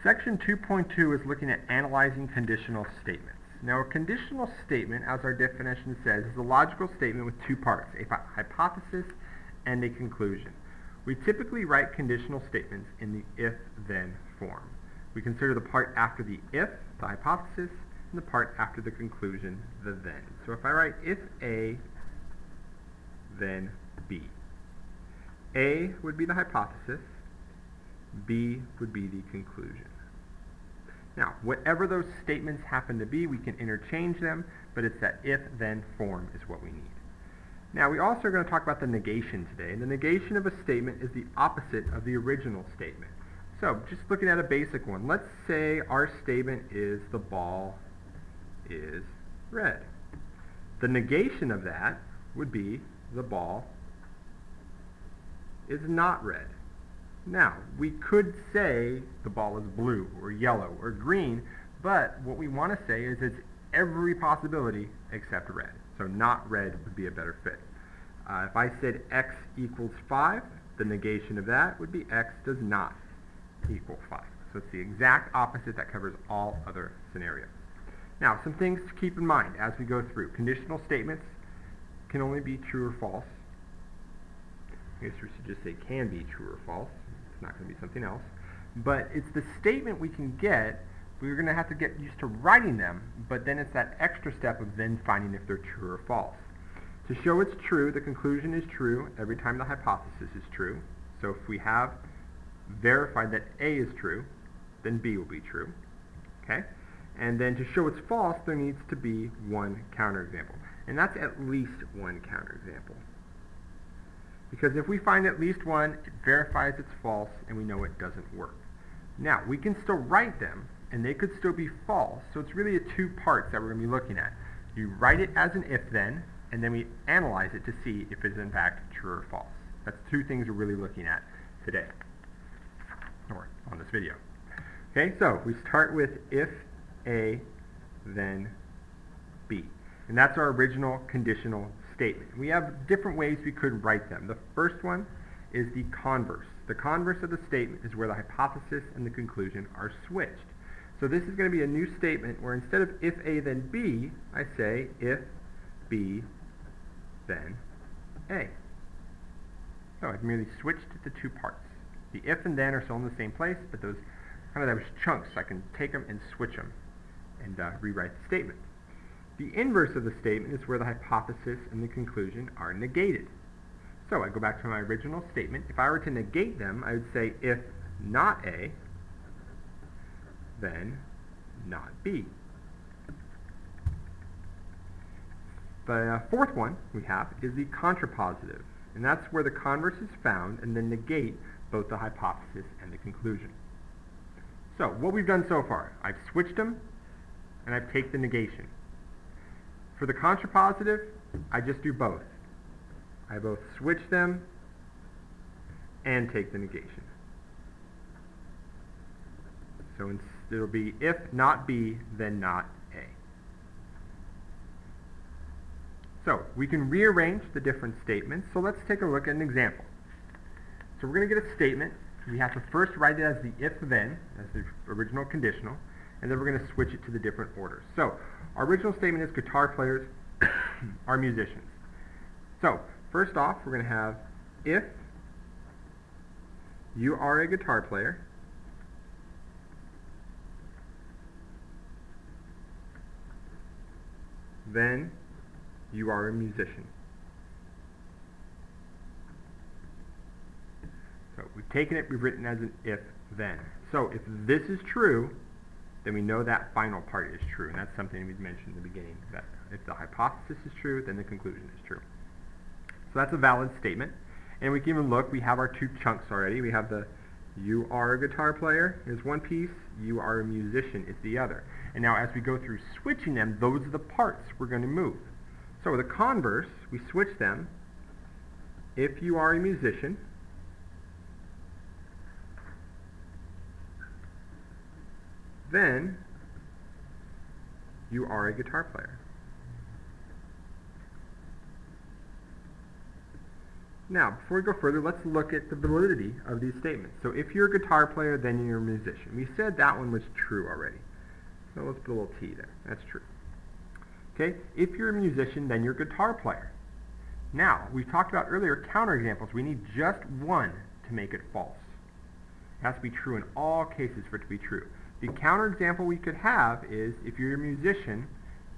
Section 2.2 is looking at analyzing conditional statements. Now, a conditional statement, as our definition says, is a logical statement with two parts, a hypothesis and a conclusion. We typically write conditional statements in the if-then form. We consider the part after the if, the hypothesis, and the part after the conclusion, the then. So if I write if A, then B. A would be the hypothesis, B would be the conclusion. Now, whatever those statements happen to be, we can interchange them, but it's that if-then form is what we need. Now, we also are going to talk about the negation today. And the negation of a statement is the opposite of the original statement. So, just looking at a basic one, let's say our statement is the ball is red. The negation of that would be the ball is not red. Now, we could say the ball is blue or yellow or green, but what we want to say is it's every possibility except red. So not red would be a better fit. If I said x equals 5, the negation of that would be x does not equal 5. So it's the exact opposite that covers all other scenarios. Now, some things to keep in mind as we go through. Conditional statements can only be true or false. I guess we should just say can be true or false. It's not going to be something else. But it's the statement we can get. We're going to have to get used to writing them, but then it's that extra step of then finding if they're true or false. To show it's true, the conclusion is true every time the hypothesis is true. So if we have verified that A is true, then B will be true. Okay? And then to show it's false, there needs to be one counterexample. And that's at least one counterexample. Because if we find at least one, it verifies it's false, and we know it doesn't work. Now, we can still write them, and they could still be false, so it's really two parts that we're going to be looking at. You write it as an if-then, and then we analyze it to see if it's in fact true or false. That's two things we're really looking at today, or on this video. Okay, so we start with if A, then B. And that's our original conditional statement. We have different ways we could write them. The first one is the converse. The converse of the statement is where the hypothesis and the conclusion are switched. So this is going to be a new statement where instead of if A then B, I say if B then A. So I've merely switched the two parts. The if and then are still in the same place, but those chunks, I can take them and switch them and rewrite the statement. The inverse of the statement is where the hypothesis and the conclusion are negated. So I go back to my original statement. If I were to negate them, I would say if not A, then not B. The fourth one we have is the contrapositive, and that's where the converse is found and then negate both the hypothesis and the conclusion. So what we've done so far, I've switched them and I've taken the negation. For the contrapositive, I just do both. I both switch them and take the negation. So it'll be if not B, then not A. So we can rearrange the different statements. So let's take a look at an example. So we're going to get a statement. We have to first write it as the if-then, as the original conditional, and then we're going to switch it to the different orders. So our original statement is guitar players are musicians. So first off, we're going to have if you are a guitar player, then you are a musician. So we've taken it, we've written as an if-then. So if this is true, then we know that final part is true, and that's something we've mentioned in the beginning, that if the hypothesis is true, then the conclusion is true. So that's a valid statement. And we can even look, we have our two chunks already. We have the you are a guitar player is one piece, you are a musician is the other. And now as we go through switching them, those are the parts we're going to move. So with the converse, we switch them. If you are a musician, then you are a guitar player. Now, before we go further, let's look at the validity of these statements. So if you're a guitar player, then you're a musician. We said that one was true already. So let's put a little T there. That's true. Okay, if you're a musician, then you're a guitar player. Now, we talked about earlier counterexamples. We need just one to make it false. It has to be true in all cases for it to be true. The counterexample we could have is if you're a musician,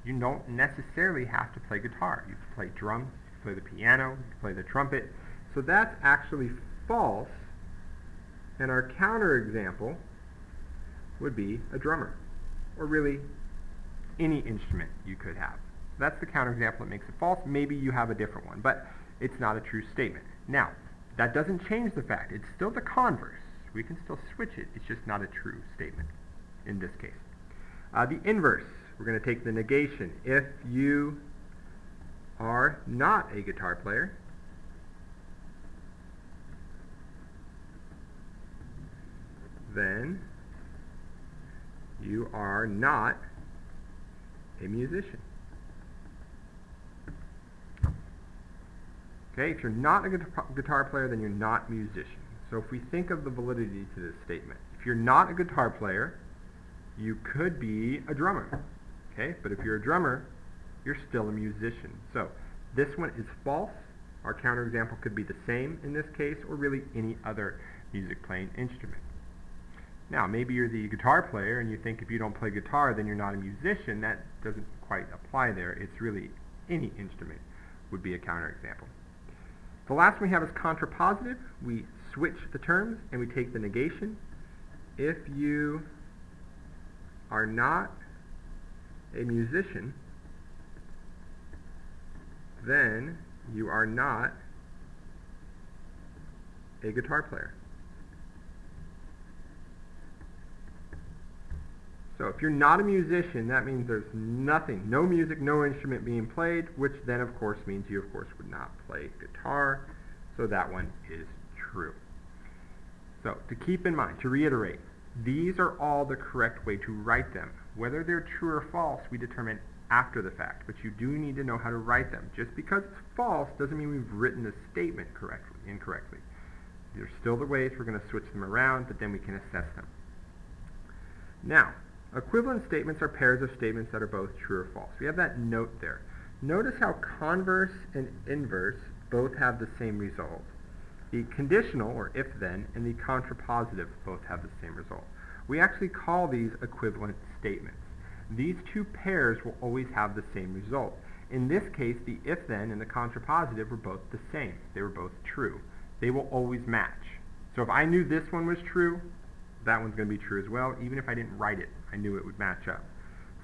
you don't necessarily have to play guitar. You can play drums, you can play the piano, you can play the trumpet. So that's actually false, and our counterexample would be a drummer, or really any instrument you could have. That's the counterexample that makes it false. Maybe you have a different one, but it's not a true statement. Now, that doesn't change the fact. It's still the converse. We can still switch it. It's just not a true statement in this case. The inverse, we're going to take the negation. If you are not a guitar player, then you are not a musician. Okay, if you're not a guitar player, then you're not a musician. So if we think of the validity to this statement, if you're not a guitar player, you could be a drummer. Okay, but if you're a drummer, you're still a musician. So this one is false. Our counterexample could be the same in this case, or really any other music playing instrument. Now, maybe you're the guitar player and you think if you don't play guitar, then you're not a musician. That doesn't quite apply there. It's really any instrument would be a counterexample. The last one we have is contrapositive. We switch the terms and we take the negation. If you are not a musician, then you are not a guitar player. So if you're not a musician, that means there's nothing, no music, no instrument being played, which then of course means you of course would not play guitar. So that one is true. So to keep in mind, to reiterate, these are all the correct way to write them. Whether they're true or false, we determine after the fact, but you do need to know how to write them. Just because it's false doesn't mean we've written the statement incorrectly. There's still the ways we're going to switch them around, but then we can assess them. Now, equivalent statements are pairs of statements that are both true or false. We have that note there. Notice how converse and inverse both have the same result. The conditional, or if-then, and the contrapositive both have the same result. We actually call these equivalent statements. These two pairs will always have the same result. In this case, the if-then and the contrapositive were both the same. They were both true. They will always match. So if I knew this one was true, that one's going to be true as well. Even if I didn't write it, I knew it would match up.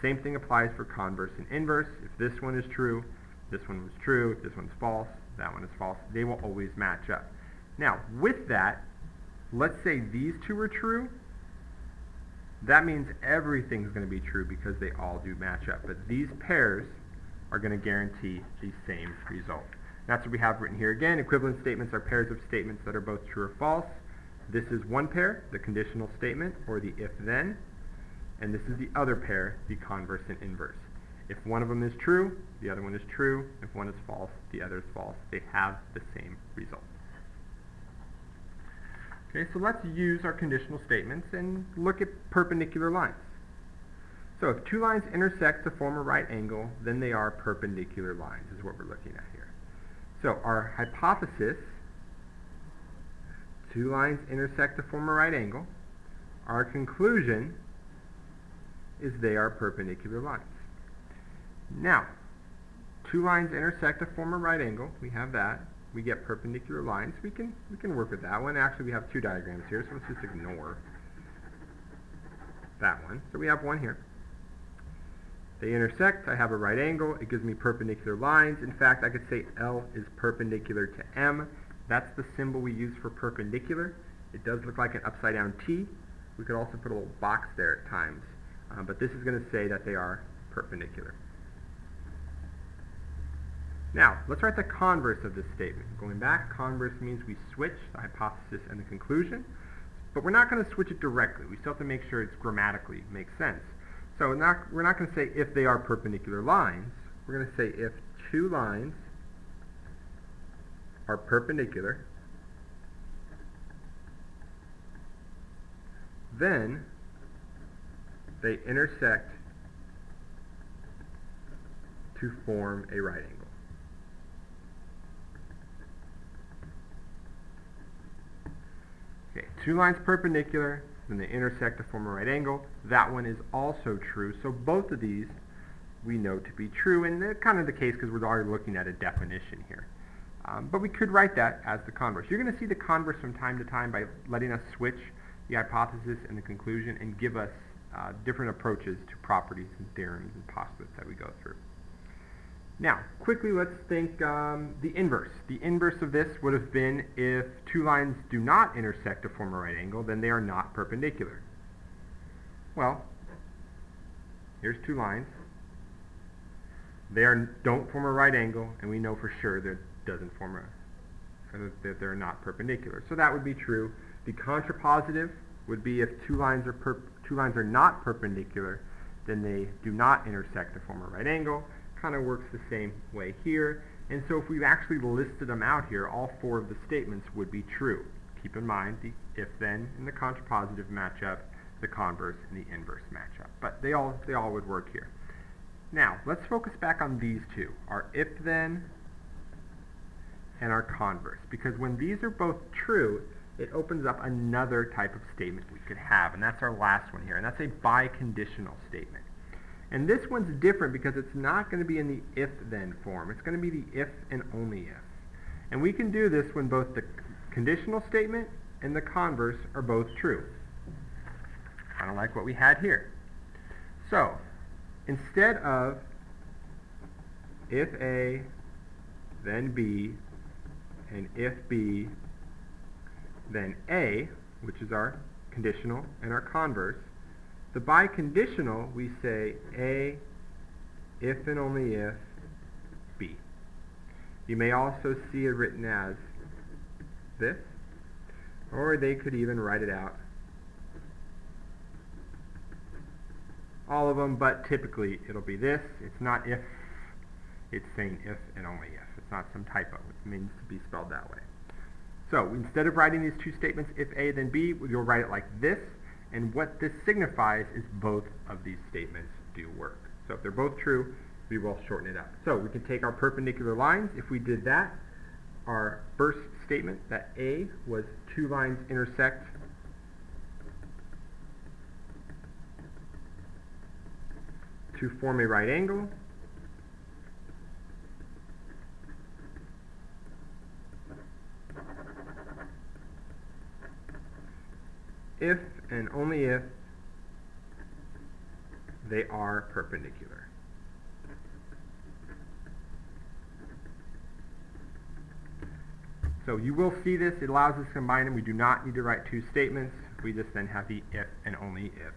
Same thing applies for converse and inverse. If this one is true, this one was true. If this one's false, that one is false. They will always match up. Now, with that, let's say these two are true. That means everything's going to be true because they all do match up. But these pairs are going to guarantee the same result. That's what we have written here again. Equivalent statements are pairs of statements that are both true or false. This is one pair, the conditional statement, or the if-then. And this is the other pair, the converse and inverse. If one of them is true, the other one is true. If one is false, the other is false. They have the same result. Okay, so let's use our conditional statements and look at perpendicular lines. So if two lines intersect to form a right angle, then they are perpendicular lines, is what we're looking at here. So our hypothesis, two lines intersect to form a right angle. Our conclusion is they are perpendicular lines. Now, two lines intersect to form a right angle. We have that. We get perpendicular lines. We can work with that one. Actually, we have two diagrams here, so let's just ignore that one. So we have one here. They intersect. I have a right angle. It gives me perpendicular lines. In fact, I could say L is perpendicular to M. That's the symbol we use for perpendicular. It does look like an upside down T. We could also put a little box there at times. But this is going to say that they are perpendicular. Now, let's write the converse of this statement. Going back, converse means we switch the hypothesis and the conclusion, but we're not going to switch it directly. We still have to make sure it's grammatically makes sense. So we're not going to say if they are perpendicular lines. We're going to say if two lines are perpendicular, then they intersect to form a right angle. Okay, two lines perpendicular, then they intersect to form a right angle. That one is also true, so both of these we know to be true, and they're kind of the case because we're already looking at a definition here. But we could write that as the converse. You're going to see the converse from time to time by letting us switch the hypothesis and the conclusion and give us different approaches to properties and theorems and postulates that we go through. Now, quickly let's think the inverse. The inverse of this would have been if two lines do not intersect to form a right angle, then they are not perpendicular. Well, here's two lines. They don't form a right angle, and we know for sure that they're not perpendicular. So that would be true. The contrapositive would be if two lines are not perpendicular, then they do not intersect to form a right angle. Kind of works the same way here. And so if we've actually listed them out here, all four of the statements would be true. Keep in mind the if-then and the contrapositive match up, the converse and the inverse match up. But they all would work here. Now, let's focus back on these two, our if-then and our converse. Because when these are both true, it opens up another type of statement we could have, and that's our last one here, and that's a biconditional statement. And this one's different because it's not going to be in the if-then form. It's going to be the if and only if. And we can do this when both the conditional statement and the converse are both true. Kind of like what we had here. So, instead of if A, then B, and if B, then A, which is our conditional and our converse, the biconditional, we say A, if and only if, B. You may also see it written as this, or they could even write it out. All of them, but typically it'll be this. It's not if, it's saying if and only if. It's not some typo. It means to be spelled that way. So instead of writing these two statements, if A, then B, you'll write it like this. And what this signifies is both of these statements do work. So if they're both true, we will shorten it up. So we can take our perpendicular lines. If we did that, our first statement, that A was two lines intersect to form a right angle. If and only if they are perpendicular. So you will see this. It allows us to combine them. We do not need to write two statements. We just then have the if and only if.